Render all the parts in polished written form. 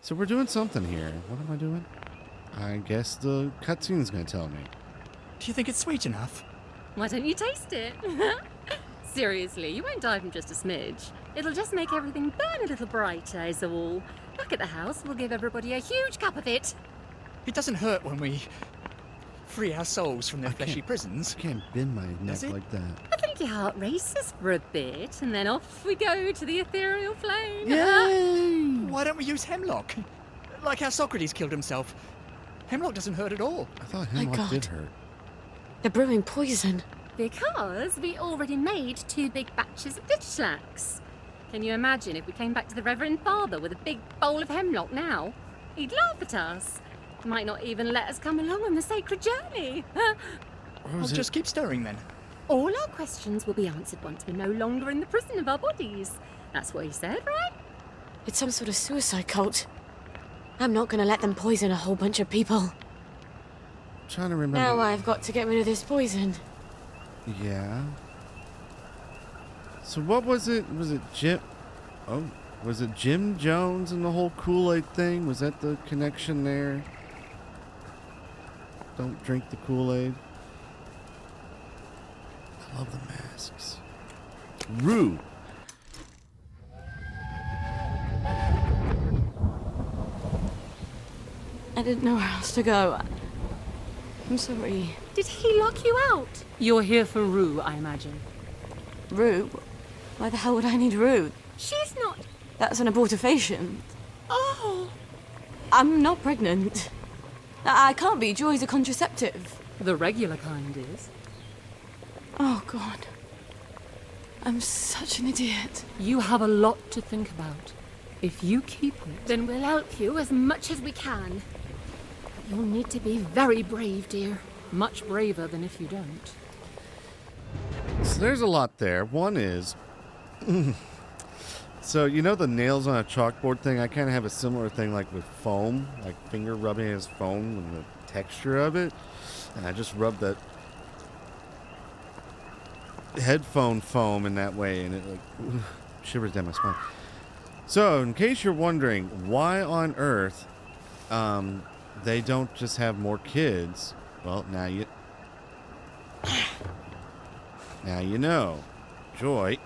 So we're doing something here. What am I doing? I guess the cutscene's gonna tell me. Do you think it's sweet enough? Why don't you taste it? Seriously, you won't die from just a smidge. It'll just make everything burn a little brighter, is all. Back at the house, we'll give everybody a huge cup of it. It doesn't hurt when we free our souls from their fleshy prisons. I can't bend my neck Does it? like that. I think your heart races for a bit, and then off we go to the ethereal plane. Yay! Why don't we use hemlock? Like how Socrates killed himself. Hemlock doesn't hurt at all. I thought My hemlock did God. hurt. They're brewing poison. Because we already made 2 big batches of ditchlax. Can you imagine if we came back to the Reverend Father with a big bowl of hemlock now? He'd laugh at us. Might not even let us come along on the sacred journey. Or Well, was it- just keep stirring then. All our questions will be answered once we're no longer in the prison of our bodies. That's what he said, right? It's some sort of suicide cult. I'm not gonna let them poison a whole bunch of people. trying to remember. Now I've got to get rid of this poison. Yeah. So what was it? Was it Jim? Oh, was it Jim Jones and the whole Kool-Aid thing? Was that the connection there? Don't drink the Kool-Aid. I love the masks. Rue. I didn't know where else to go. I'm sorry. Did he lock you out? You're here for Rue, I imagine. Rue? Why the hell would I need Rue? She's not... That's an abortifacient. Oh! I'm not pregnant. I can't be. Joy's a contraceptive. The regular kind is. Oh, God. I'm such an idiot. You have a lot to think about. If you keep it, then we'll help you as much as we can. But you'll need to be very brave, dear. Much braver than if you don't. So there's a lot there. One is, so you know the nails on a chalkboard thing? I kind of have a similar thing like with foam, like finger rubbing as foam and the texture of it. And I just rub that headphone foam in that way and it like shivers down my spine. So in case you're wondering why on earth they don't just have more kids, well, now you know. Joy,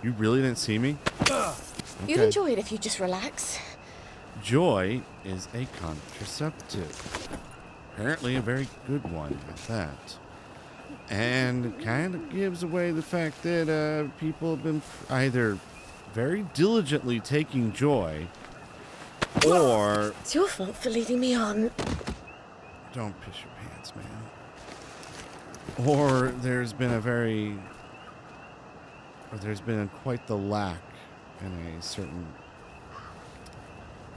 you really didn't see me? You'd Okay. enjoy it if you just relax. Joy is a contraceptive. Apparently a very good one at that. And kind of gives away the fact that people have been either very diligently taking Joy or... It's your fault for leading me on. Don't piss your pants, man. Or there's been quite the lack in a certain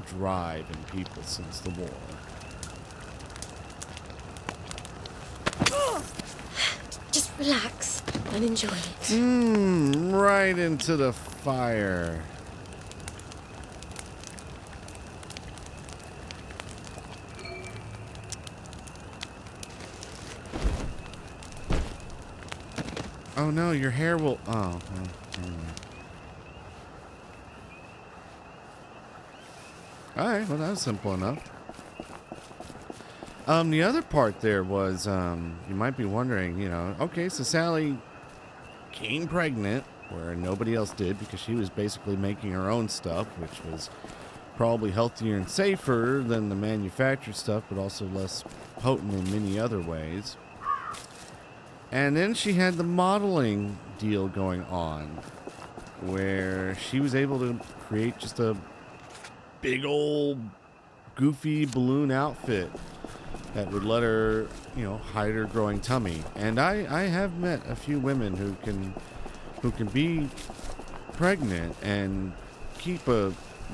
drive in people since the war. Just relax and enjoy it. Right into the fire. Oh no, your hair will... Oh, well, never mind. Alright, well that was simple enough. The other part there was, you might be wondering, you know, okay, so Sally came pregnant, where nobody else did, because she was basically making her own stuff, which was probably healthier and safer than the manufactured stuff, but also less potent in many other ways. And then she had the modeling deal going on, where she was able to create just a big old goofy balloon outfit that would let her, you know, hide her growing tummy. And I have met a few women who can be pregnant and keep a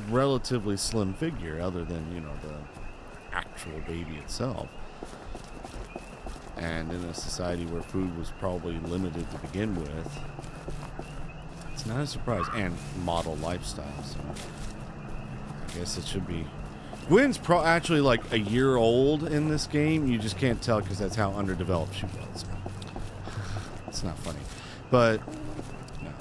relatively slim figure, other than, you know, the actual baby itself. And in a society where food was probably limited to begin with, it's not a surprise. And model lifestyle, so I guess it should be. Gwen's actually like a year old in this game. You just can't tell because that's how underdeveloped she was. It's not funny. But, no.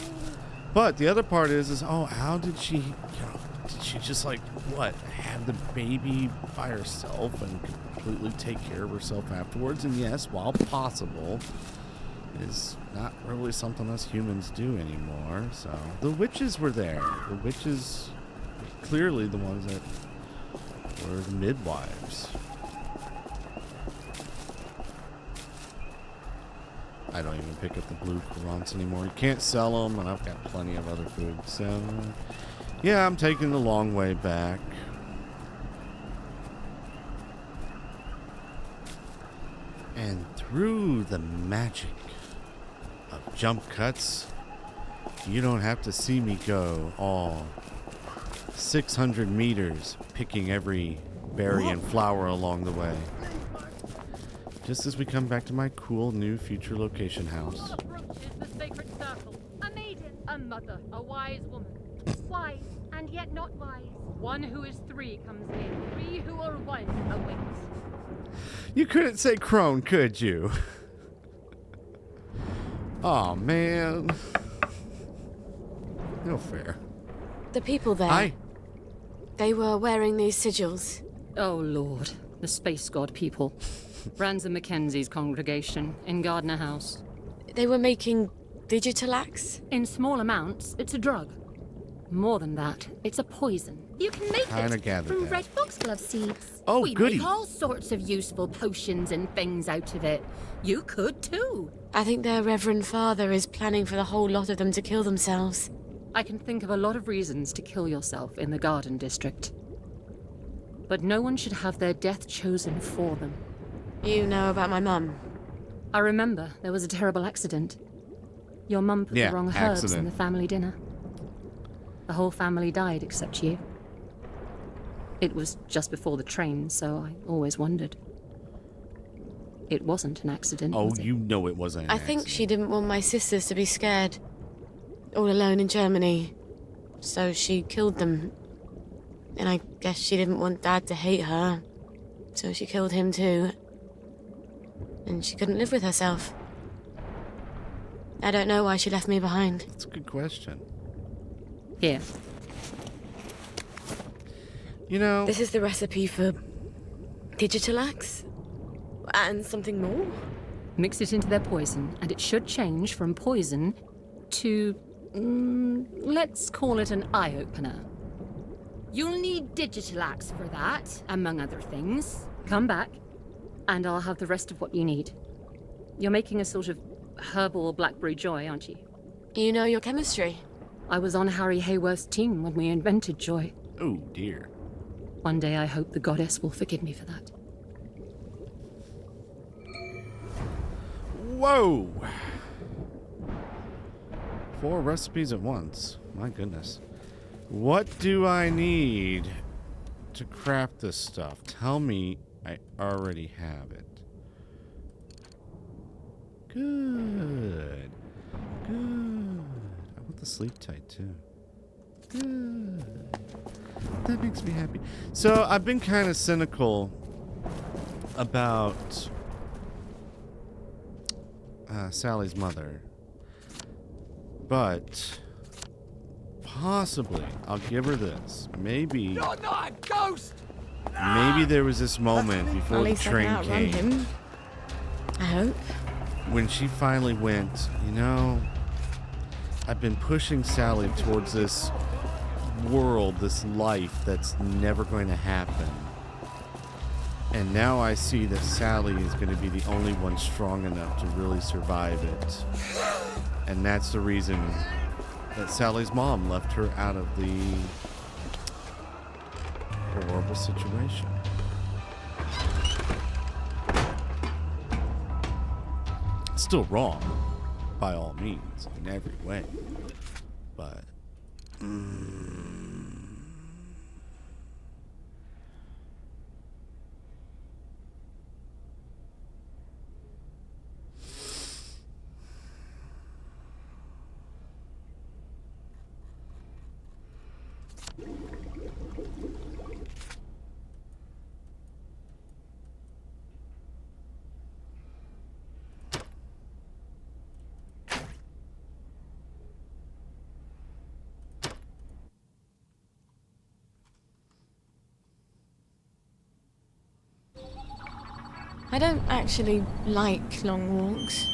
But the other part is oh, how did she, you know, did she just, like, what, have the baby by herself and completely take care of herself afterwards? And yes, while possible, is not really something us humans do anymore. So the witches were there. The witches were clearly the ones that were the midwives. I don't even pick up the blue courants anymore. You can't sell them, and I've got plenty of other food. So, yeah, I'm taking the long way back. And through the magic of jump cuts, you don't have to see me go all 600 meters picking every berry and flower along the way. Just as we come back to my cool new future location house. Approaches the sacred circle. A maiden, a mother, a wise woman. Wise and yet not wise. One who is three comes near. Three who are one awaits. You couldn't say crone, could you? Oh man. No fair. The people there, they were wearing these sigils. Oh Lord, the space god people. Ransom Mackenzie's congregation in Gardner House. They were making digital axe? In small amounts, it's a drug. More than that, it's a poison. You can make Kinda it gathered from that. red foxglove seeds. Oh, we goody. make all sorts of useful potions and things out of it. You could too. I think their Reverend Father is planning for the whole lot of them to kill themselves. I can think of a lot of reasons to kill yourself in the Garden District. But no one should have their death chosen for them. You know about my mum? I remember there was a terrible accident. Your mum put Yeah, the wrong herbs in accident. the family dinner. The whole family died except you. It was just before the train, so I always wondered. It wasn't an accident, Oh, was it? you know it wasn't. I think she didn't want my sisters to be scared. All alone in Germany. So she killed them. And I guess she didn't want Dad to hate her. So she killed him too. And she couldn't live with herself. I don't know why she left me behind. That's a good question. Here. You know, This is the recipe for digital axe? And something more? Mix it into their poison, and it should change from poison to... let's call it an eye-opener. You'll need digital axe for that, among other things. Come back, and I'll have the rest of what you need. You're making a sort of herbal blackberry joy, aren't you? You know your chemistry. I was on Harry Hayworth's team when we invented joy. oh dear. One day I hope the goddess will forgive me for that. Whoa! 4 recipes at once. My goodness. What do I need to craft this stuff? Tell me I already have it. Good. Good. I want the sleep tight too. Good. That makes me happy. So I've been kind of cynical about Sally's mother, but possibly I'll give her this. Maybe You're not a ghost! maybe there was this moment At before the least I can train outrun came him. I hope. when she finally went, you know, I've been pushing Sally towards this world, this life that's never going to happen. And now I see that Sally is going to be the only one strong enough to really survive it. And that's the reason that Sally's mom left her out of the horrible situation. It's still wrong, by all means, in every way. But... I don't actually like long walks.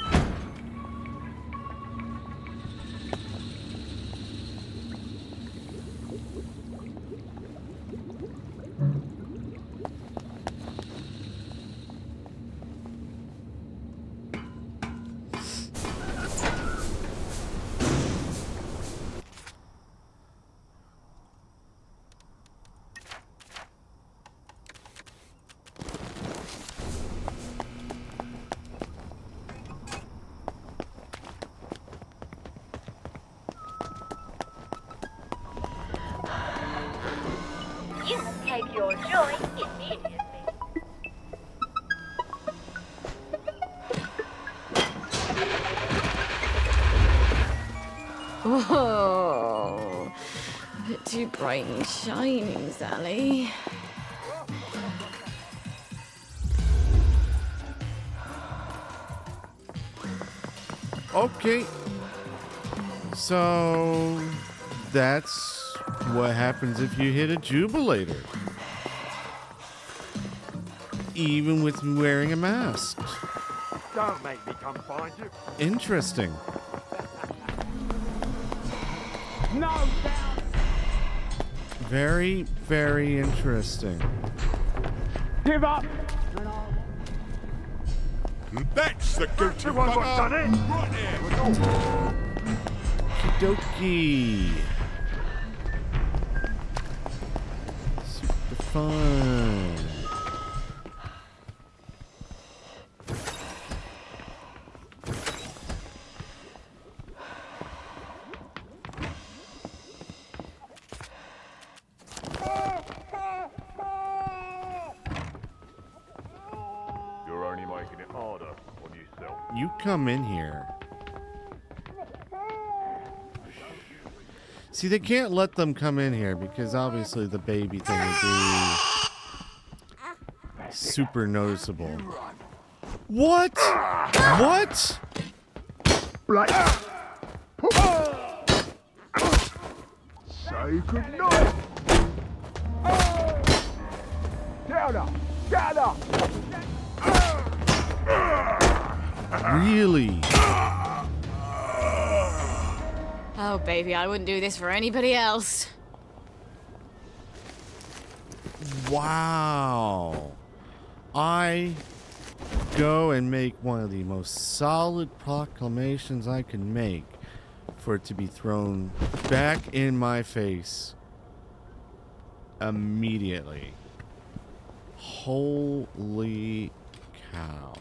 You must take your joy immediately. Whoa. A bit too bright and shiny, Sally. Okay. So that's what happens if you hit a jubilator. Even with wearing a mask. Don't make me come find you. Interesting. No doubt. Very, very interesting. Give up. That's the go-to Everyone got done it. right here. Dokie. Super fun. You're only making it harder on yourself. You come in here. See, they can't let them come in here because obviously the baby thing would be super noticeable. What? What? Like. Say goodnight. Down up. Down up. Really? Oh, baby, I wouldn't do this for anybody else. Wow. I go and make one of the most solid proclamations I can make for it to be thrown back in my face immediately. Holy cow.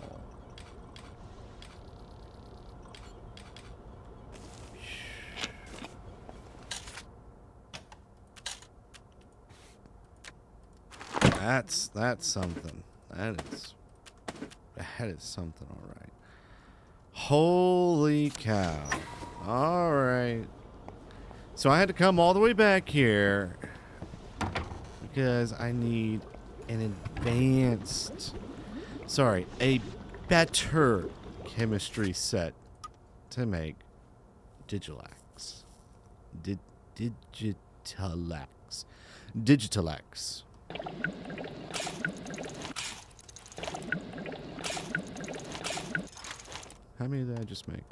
That's something. That is something, all right. Holy cow. All right. So I had to come all the way back here because I need an a better chemistry set to make Digitalax. Digitalax. How many did I just make?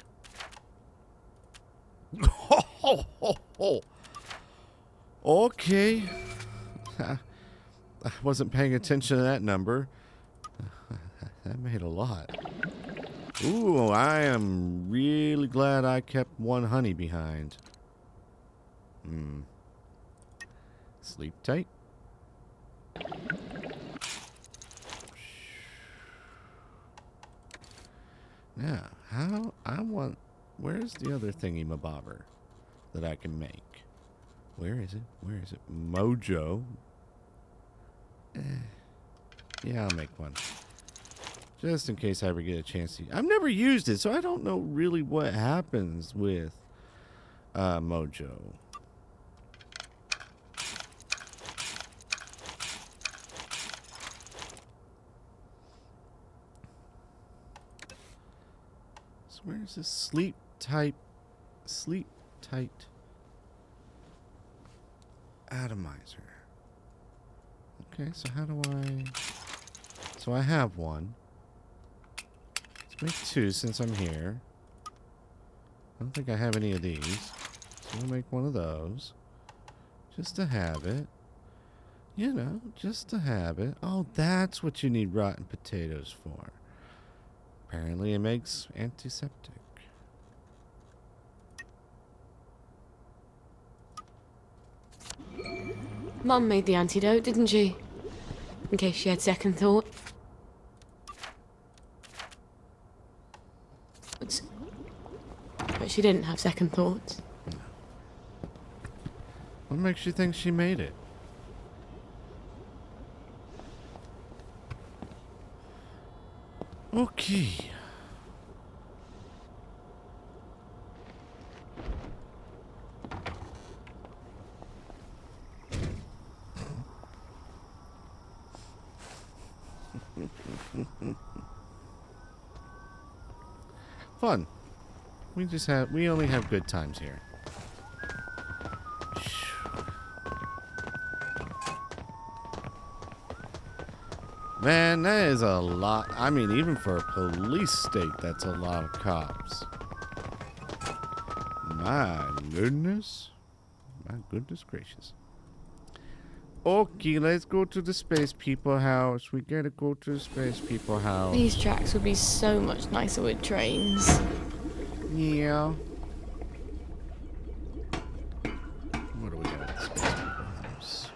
Okay. I wasn't paying attention to that number. That made a lot. Ooh, I am really glad I kept one honey behind. Sleep tight. Now, where's the other thingy mabobber that I can make? Where is it? Where is it? Mojo. Yeah, I'll make one. Just in case I ever get a chance to. I've never used it, so I don't know really what happens with Mojo. So where's this sleep tight atomizer? Okay, so how do I... So I have one. Make 2 since I'm here. I don't think I have any of these. So we'll make one of those. Just to have it. You know, just to have it. Oh, that's what you need rotten potatoes for. Apparently it makes antiseptic. Mum made the antidote, didn't she? In case she had second thought. But she didn't have second thoughts. What makes you think she made it? Okay. Fun. We only have good times here. Man, that is a lot. I mean, even for a police state, that's a lot of cops. My goodness. My goodness gracious. Okay, let's go to the space people house. We gotta go to the space people house. These tracks would be so much nicer with trains. Yeah. What do we got at the space people house?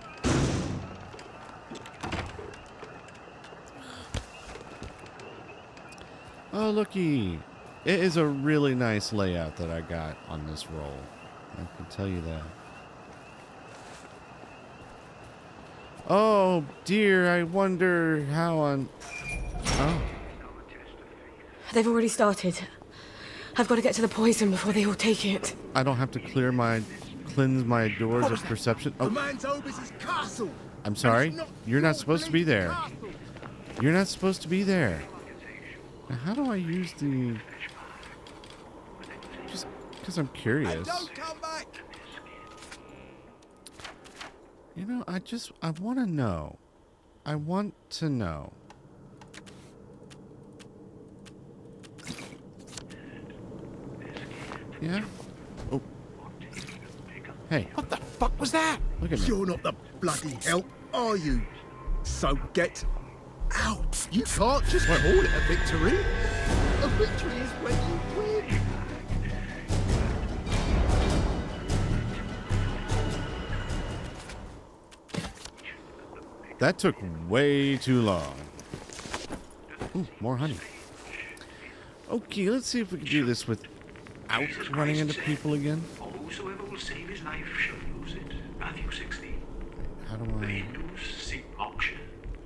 Oh, looky. It is a really nice layout that I got on this roll. I can tell you that. Oh, dear. I wonder how on... Oh. They've already started. I've got to get to the poison before they all take it. I don't have to cleanse my doors of perception. Oh. The man's Obis' castle. I'm sorry. You're not supposed to be there. You're not supposed to be there. Now, how do I use the... Just because I'm curious. Don't come back. You know, I want to know. I want to know. Yeah? Oh. Hey. What the fuck was that? Look at me. You're not the bloody help, are you? So get out. You can't just call it a victory. A victory is when you win. That took way too long. Ooh, more honey. Okay, let's see if we can do this without running into people again. Whosoever will save his life shall lose it. Matthew 16. How do The I... Hindus seek moksha,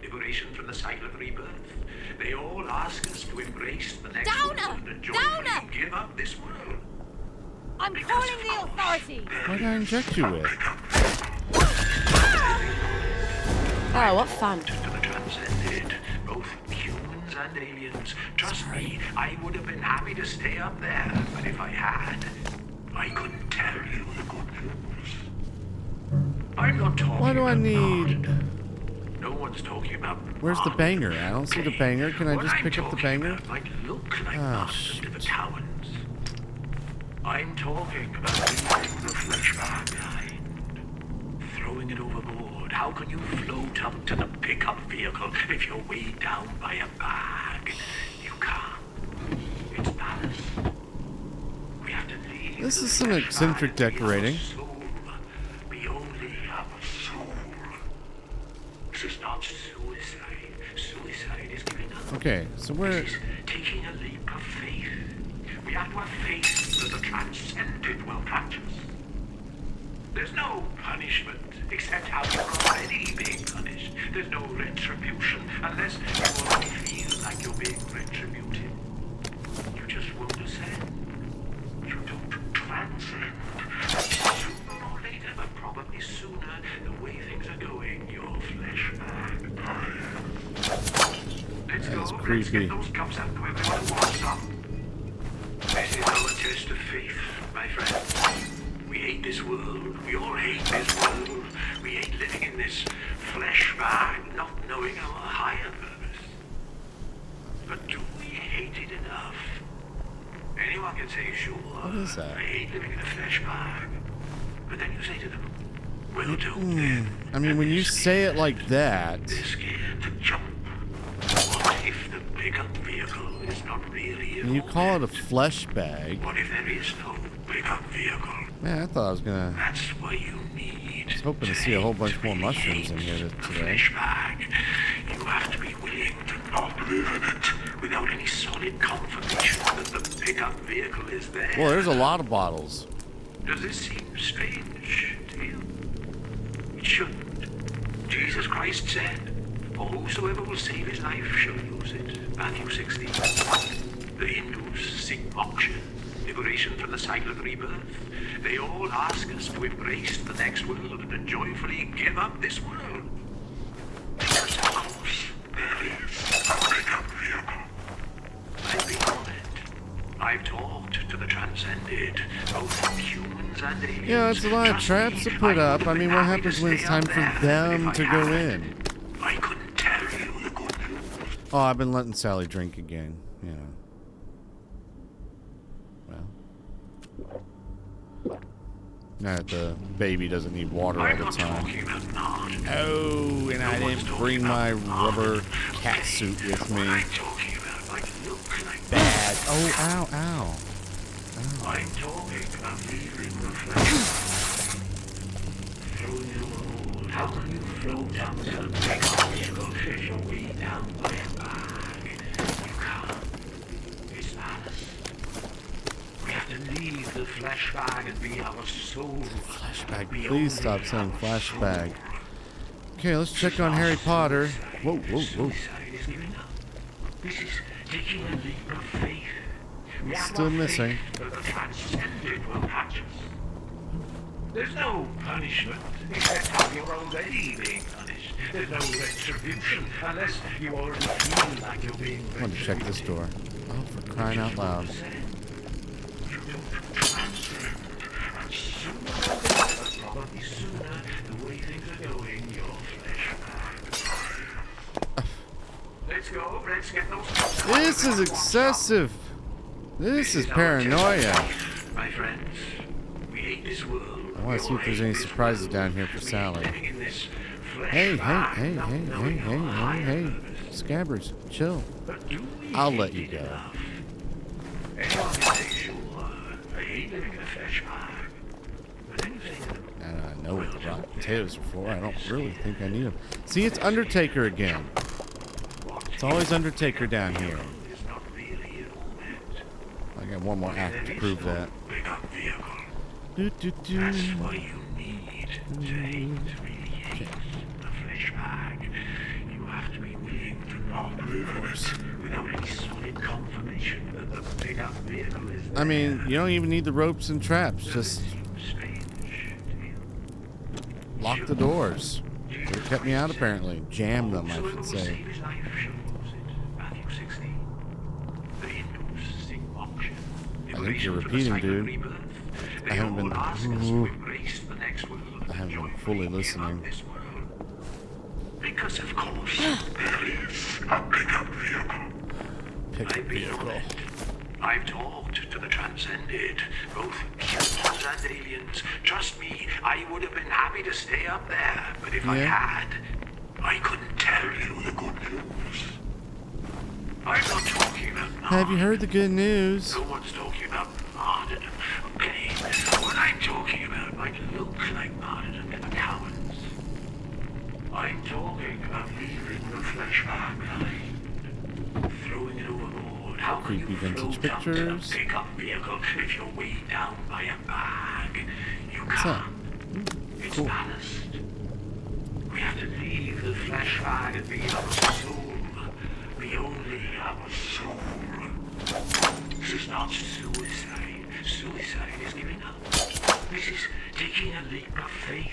liberation from the cycle of rebirth. They all ask us to embrace the next Downer! world and Downer! joyfully give up this world. I'm calling the authorities! What did I inject you with? Oh, what fun. To the transcended, both humans and aliens. Trust me, I would have been happy to stay up there, but if I had, I couldn't tell you the good news. I'm not talking Why do I about need... God. No one's talking about... Where's the banger? I don't see the banger. Can I What just I'm pick up the talking banger? about might look like Ah, nonsense to the shit. Cowans. I'm talking about leaving the flesh behind. Throwing it overboard. How can you float up to the pickup vehicle if you're weighed down by a bag? You can't. It's ballast. We have to leave. This the is some flesh eccentric behind. decorating. We only have a soul. This is not suicide. Suicide is giving up. Okay, so we're... This is taking a leap of faith. We have to have faith that the transcended will catch us. There's no punishment except how you're already being punished. There's no retribution unless you already feel like you're being retributed. You just won't ascend. You don't transcend. Sooner or later, but probably sooner, the way things are going, your flesh back. Let's That's go. creepy. Let's get those cups out to everyone who wants some. This is our test of faith, my friend. We hate this world. We all hate this world. We hate living in this flesh bag, not knowing our higher purpose. But do we hate it enough say, sure, What is that? I hate living in a flesh bag. But then you say to them, well, don't then. I mean, when you say it like that, They're scared to jump. What if the pickup vehicle is not really and you call it a flesh bag, What if there is no pickup vehicle? man, I thought I was gonna. That's why you need. I was hoping to see a whole bunch more mushrooms in here a today. flesh bag. You have to be willing to not live in it without any solid confirmation that the pickup vehicle is there. Well, there's a lot of bottles. Does this seem strange to you? It shouldn't. Jesus Christ said, "For whosoever will save his life shall lose it." Matthew 16. The Hindus seek moksha, liberation from the cycle of rebirth. They all ask us to embrace the next world and joyfully give up this world. Because, of course, there is a pickup vehicle. I've been on it. I've talked to the transcended, both humans and aliens. Yeah, it's a lot of Trust traps me, to put I up. would I have mean, been what happy happens to when it's stay time up for there, them but to if I go hadn't, in? I couldn't tell you the good news. Oh, I've been letting Sally drink again. You know. Well. Now that the baby doesn't need water all I'm the not time. talking about Nard. Oh, and I didn't bring my rubber cat suit with me. I'm talking about like look like Bad. Oh, ow, ow. I'm talking about leaving the flesh. Throwing it all. How can you float down to the pickup vehicle if you're way down by a bag? You can't. It's malice. We have to leave the flesh bag and be our soul. Flashback. Please stop saying flashback. Okay, let's check on Harry Potter. Whoa, whoa, whoa. Suicide is giving up. This is taking a leap of faith. We have Still no missing. faith that the transcended will catch us. There's no punishment except how you're already being punished. There's no retribution unless you already feel like you're being I want to check this door. Oh, for crying out loud. You don't transcend. And sooner or later, probably sooner, the way things are going, your flesh bag. Let's go. Let's get those. This is excessive. This is paranoia. My friends, we hate this world. I want to see if there's any surprises down here for Sally. Hey, hey. Scabbers, chill. I'll let you go. Anyone can say, sure, I hate living in a flesh bag. But then you say to them, And I know what the rotten potatoes are for. I don't really think I need them. See, it's Undertaker again. It's always Undertaker down here. it's not really an ornament. I got one more act to prove that. Pick up vehicle. Do, do, do. That's why you need to hate, really hate the flesh bag. You have to be willing to not live in it without any solid confirmation that the pickup vehicle is there. I mean, you don't even need the ropes and traps. Just Strange to you. lock the doors. They kept me out apparently. Jam them, I should Whosoever will say. save his life shall lose it. Matthew 16. The Hindus seek moksha. I think you're Liberation from the repeating, cycle of dude. rebirth. I They haven't all been- ask us to embrace the next world I and haven't been joyfully fully give up listening. this world. Because of course there is a pickup vehicle. Pick a I've been on vehicle. it. I've talked to the transcended, both humans and aliens. Trust me, I would have been happy to stay up there, but if I Yeah. had, I couldn't tell you the good news. I'm not talking about Have you heard the good news? No one's talking about martyrdom, okay? What I'm talking about might look like martyrdom to the cowards. I'm talking about leaving the flesh bag behind, throwing it overboard. How can Creepy you vintage float up to pictures. the pickup vehicle if you're weighed down by a bag? You What's that? can't. It's Cool. ballast. We have to leave the flesh bag and be our soul. Be only our soul. This is not suicide. Suicide is giving up. This is taking a leap of faith.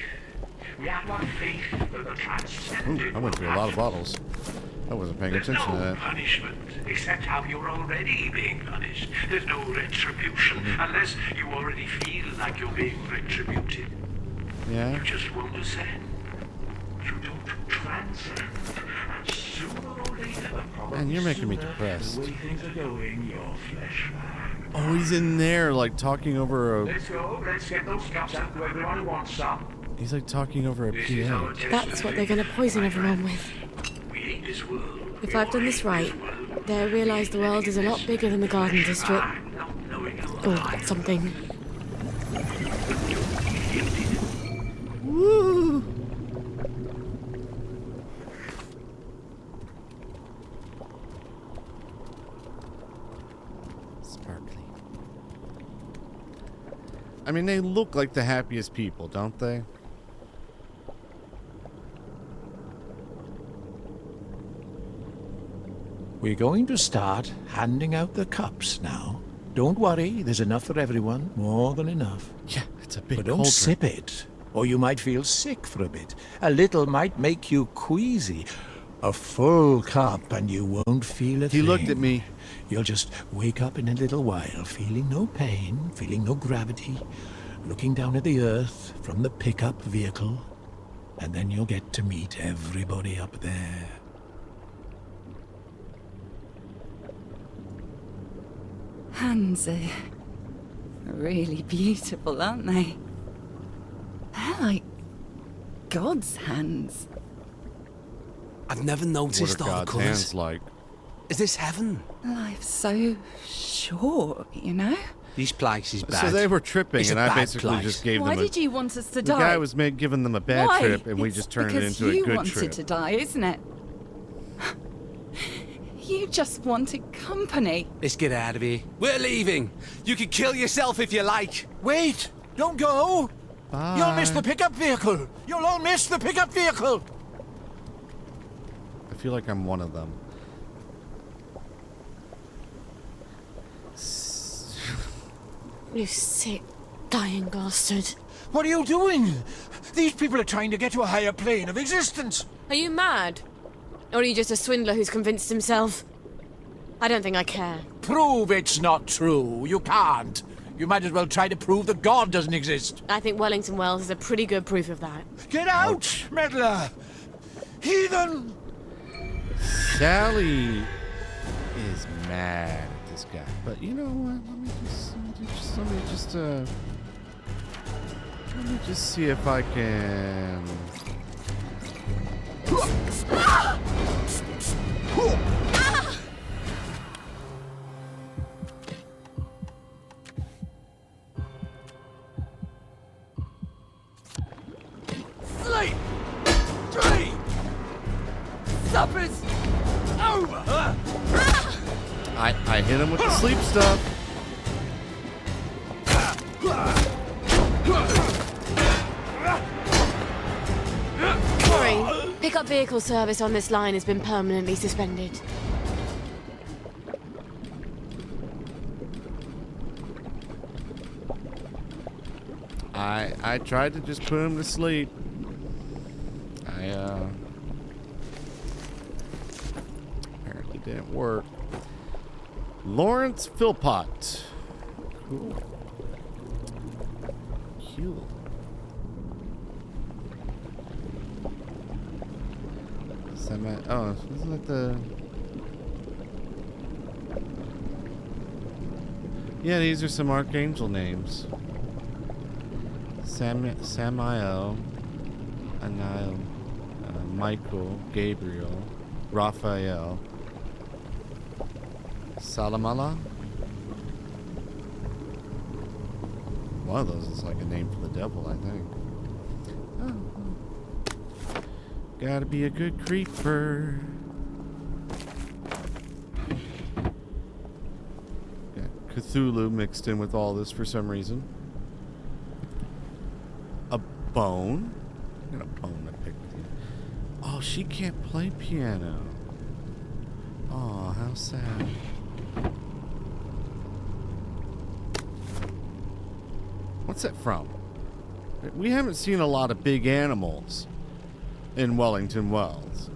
We have one faith that the transcendent Ooh, I went through a lot of bottles. I wasn't paying There's attention to no that. punishment except how you're already being punished. There's no retribution unless you already feel like you're being retributed. Yeah? You just won't ascend. You don't transcend. And sooner or later, the problem Man, you're making me depressed. The way things are going, your flesh man. Oh, he's in there, like talking over a. Let's go. Let's get those cups out to everyone who wants some. He's like talking over a This is PA. our That's what they're gonna poison everyone with. We hate this world. If I've done this right, they'll realise the world is a lot bigger than the Garden District. Not knowing a Or lie. something. Woo! Sparkly. I mean, they look like the happiest people, don't they? We're going to start handing out the cups now. Don't worry, there's enough for everyone. More than enough. Yeah, it's a big But don't cauldron. sip it, or you might feel sick for a bit. A little might make you queasy. A full cup and you won't feel a thing. He looked at me. You'll just wake up in a little while, feeling no pain, feeling no gravity, looking down at the earth from the pickup vehicle, and then you'll get to meet everybody up there. Hands are really beautiful, aren't they? They're like God's hands. I've never What noticed are all the God's colours. hands like? Is this heaven? Life's so short, you know? This place is bad. So they were tripping, It's a and I bad basically place. just gave Why them a. did you want us to The die? guy was giving them a bad Why? trip, and we It's just turned it because into a you good wanted trip. to die, isn't it? You just wanted company. Let's get out of here. We're leaving. You can kill yourself if you like. Wait! Don't go! Bye. You'll miss the pickup vehicle! You'll all miss the pickup vehicle! I feel like I'm one of them. You sick, dying bastard. What are you doing? These people are trying to get to a higher plane of existence. Are you mad? Or are you just a swindler who's convinced himself? I don't think I care. Prove it's not true. You can't. You might as well try to prove that God doesn't exist. I think Wellington Wells is a pretty good proof of that. Get out, meddler! Heathen! Sally is mad at this guy, but you know what? Let me just see if I can. Sleep! 3! Supper's over! I hit him with the sleep stuff. Sorry, pickup vehicle service on this line has been permanently suspended. I tried to just put him to sleep. Apparently didn't work. Lawrence Philpott. Cool. Cute. Oh, isn't it the... Yeah, these are some archangel names. Samael, Anael, Michael, Gabriel, Raphael, Salamala. One of those is like a name for the devil, I think. Oh. Gotta be a good creeper. Got Cthulhu mixed in with all this for some reason. A bone? I got a bone to pick with you. Oh, she can't play piano. Oh, how sad. What's that from? We haven't seen a lot of big animals in Wellington Wells.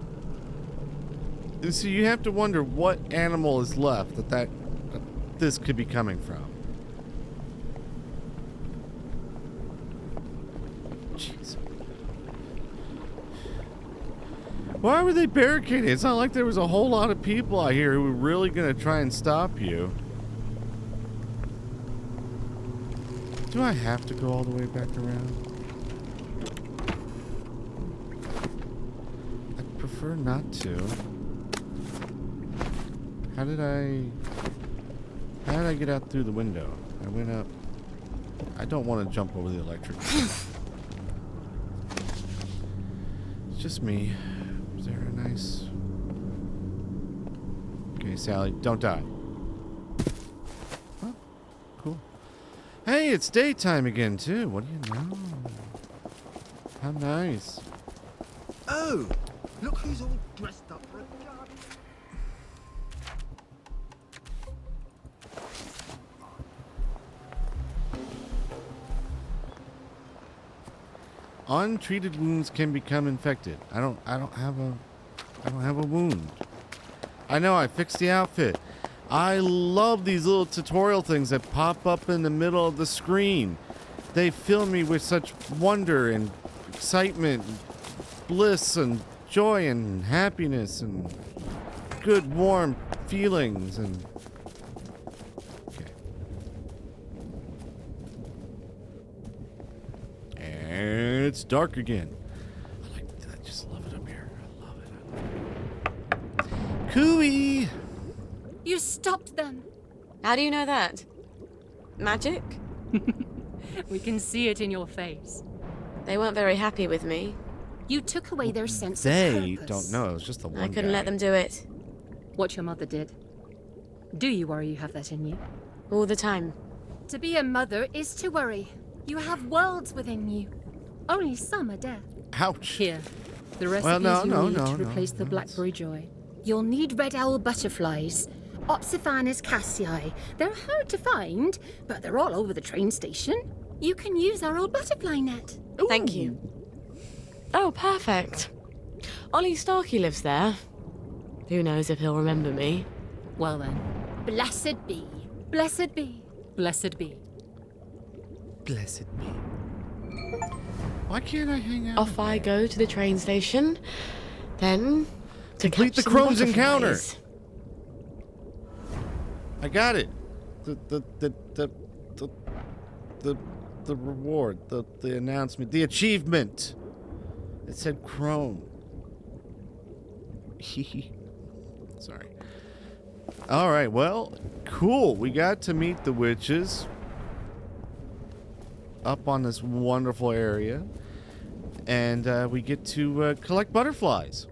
And so you have to wonder what animal is left that this could be coming from. Jeez. Why were they barricading? It's not like there was a whole lot of people out here who were really gonna try and stop you. Do I have to go all the way back around? I'd prefer not to. How did I get out through the window? I went up. I don't want to jump over the electric. It's just me. Is there a nice... Okay, Sally, don't die. Oh, cool. Hey, it's daytime again, too. What do you know? How nice. Oh, look who's all dressed up for a garden. Untreated wounds can become infected. I don't have a wound. I know, I fixed the outfit. I love these little tutorial things that pop up in the middle of the screen. They fill me with such wonder and excitement, and bliss and joy and happiness and good warm feelings and okay. And it's dark again. I just love it up here. I love it. Cooey! You stopped them. How do you know that? Magic? We can see it in your face. They weren't very happy with me. You took away their sense of They purpose. don't know. It was just the one I couldn't guy. let them do it. What your mother did. Do you worry you have that in you? All the time. To be a mother is to worry. You have worlds within you. Only some are death. Ouch. Here, the recipes Well, no, you no, need no, to no, replace the no, blackberry joy. You'll need red owl butterflies. Opsiphanes cassii. They're hard to find, but they're all over the train station. You can use our old butterfly net. Thank you. Oh, perfect. Ollie Starkey lives there. Who knows if he'll remember me. Well then, blessed be. Blessed be. Blessed be. Blessed be. Why can't I hang out? Off I go to the train station. Then to Complete catch the some Crohn's encounter. butterflies. I got it. The reward, the announcement, the achievement. It said Crone. Sorry. All right. Well, cool. We got to meet the witches up on this wonderful area, and we get to collect butterflies.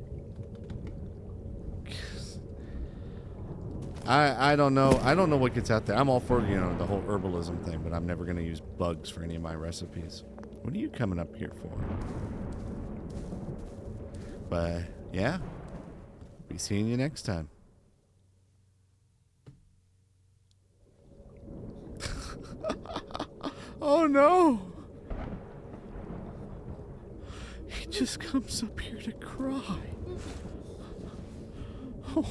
I don't know. I don't know what gets out there. I'm all for, the whole herbalism thing, but I'm never going to use bugs for any of my recipes. What are you coming up here for? But, yeah. Be seeing you next time. Oh, no. He just comes up here to cry. Oh.